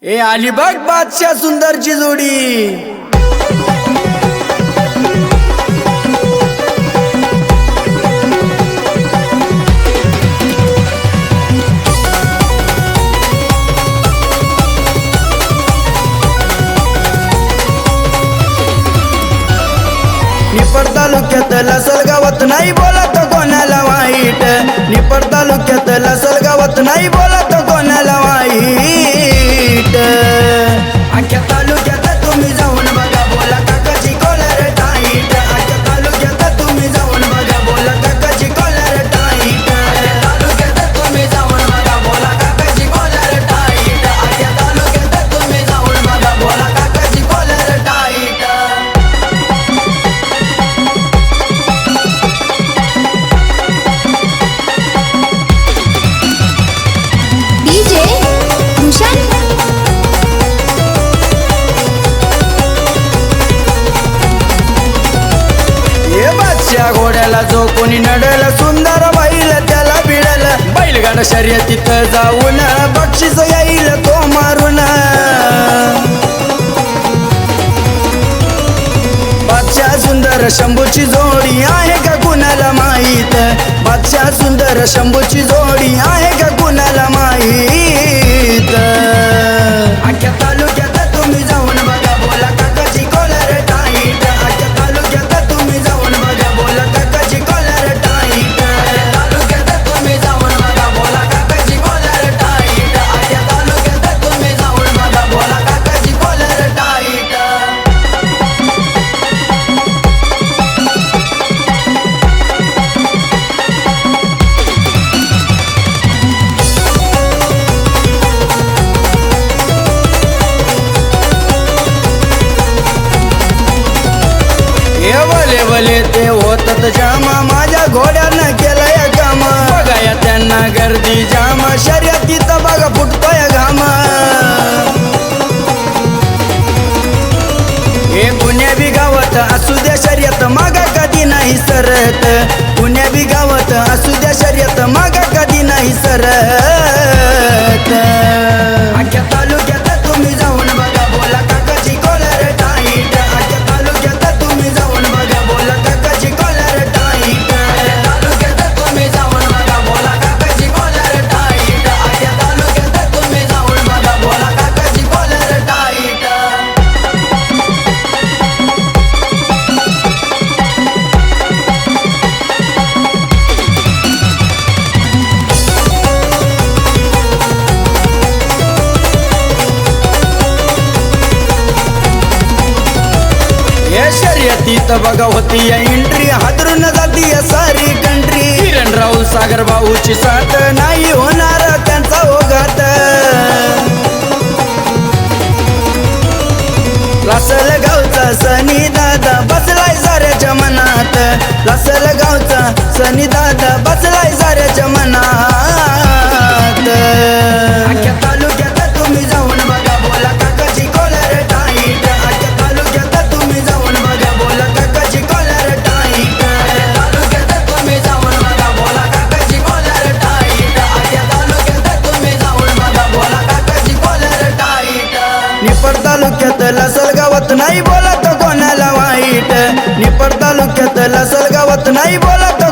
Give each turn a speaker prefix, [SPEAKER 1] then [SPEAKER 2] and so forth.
[SPEAKER 1] ए अलिबाग बादशाह सुंदरची जोडी निफाड तालुक्यात लासल गावात नाही बोलत कोणाला वाईट। निफाड तालुक्यात लासल गावात नाही बोलत कोणाला वाईट। आख्या तालुक्यात तुम्ही जाऊन बघा बोला काकाची कॉलर टाईट। आख्या तालुक्यात तुम्ही जाऊन बघा बोला काकाची कॉलर टाईट। आख्या तालुक्यात तुम्ही जाऊन बघा बोला काकाची कॉलर टाईट। आख्या तालुक्यात तुम्ही जाऊन बघा बोला काकाची कॉलर टाईट। बादशाह घोड्याला जो कोणी नडल सुंदर बैल त्याला भिडल। बैलगाड शर्यतीत जाऊन बक्षीस येईल तो मारून। बादशाह सुंदर शंभूची जोडी आहे का कुणाला माहीत। बादशाह सुंदर शंभूची जोडी आहे का कुणाला माहीत। आख्या तालुक्यात तुम्ही जाऊन बघा बोला काकाची कॉलर टाईट। आख्या तालुक्यात तुम्ही जाऊन बघा बोला काकाची कॉलर टाईट। आख्या तालुक्यात तुम्ही जाऊन बघा बोला काकाची कॉलर टाईट। आख्या तालुक्यात तुम्ही जाऊन बघा बोला काकाची कॉलर टाईट। वले ते होतात जामा माझ्या घोड्यानं केलंय काम। बघाया त्यांना गर्दी जाम शर्यतीत बघा फुटतोय घाम। हे पुण्या बी गावात असू द्या शर्यत मागा कधी नाही सरत। पुण्या बी गावात असू द्या शर्यत मागा कधी नाही सरत। आख्या तालुक्यात तुम्ही जाऊन बघा बोला काकाची कॉलर टाईट। आख्या तालुक्यात तुम्ही जाऊन बघा बोला काकाची कॉलर टाईट। आख्या तालुक्यात तुम्ही जाऊन बघा बोला काकाची कॉलर टाईट। आख्या तालुक्यात तुम्ही जाऊन बघा बोला काकाची कॉलर टाईट। शर्यतीत बघा होती एंट्री हादरून जाती सारी कंट्री। किरण राहुल सागर भाऊची साथ नाही होणार त्यांचा ओघात। लासल गावचा सनी दादा बसलाय साऱ्याच्या मनात। लासल गावचा सनी दादा बसलाय साऱ्याच्या मनात। आख्या तालुक्यात तुम्ही जाऊन बघा बोला काकाची कॉलर टाईट। आख्या तालुक्यात तुम्ही जाऊन बघा बोला काकाची कॉलर टाईट। आख्या तालुक्यात तुम्ही जाऊन बघा बोला काकाची कॉलर टाईट। आख्या तालुक्यात तुम्ही जाऊन बघा बोला काकाची कॉलर टाईट। निफाड तालुक्यात लासल गावात नाही बोलत कोणाला वाईट। निफाड तालुक्यात लासल गावात नाही बोलत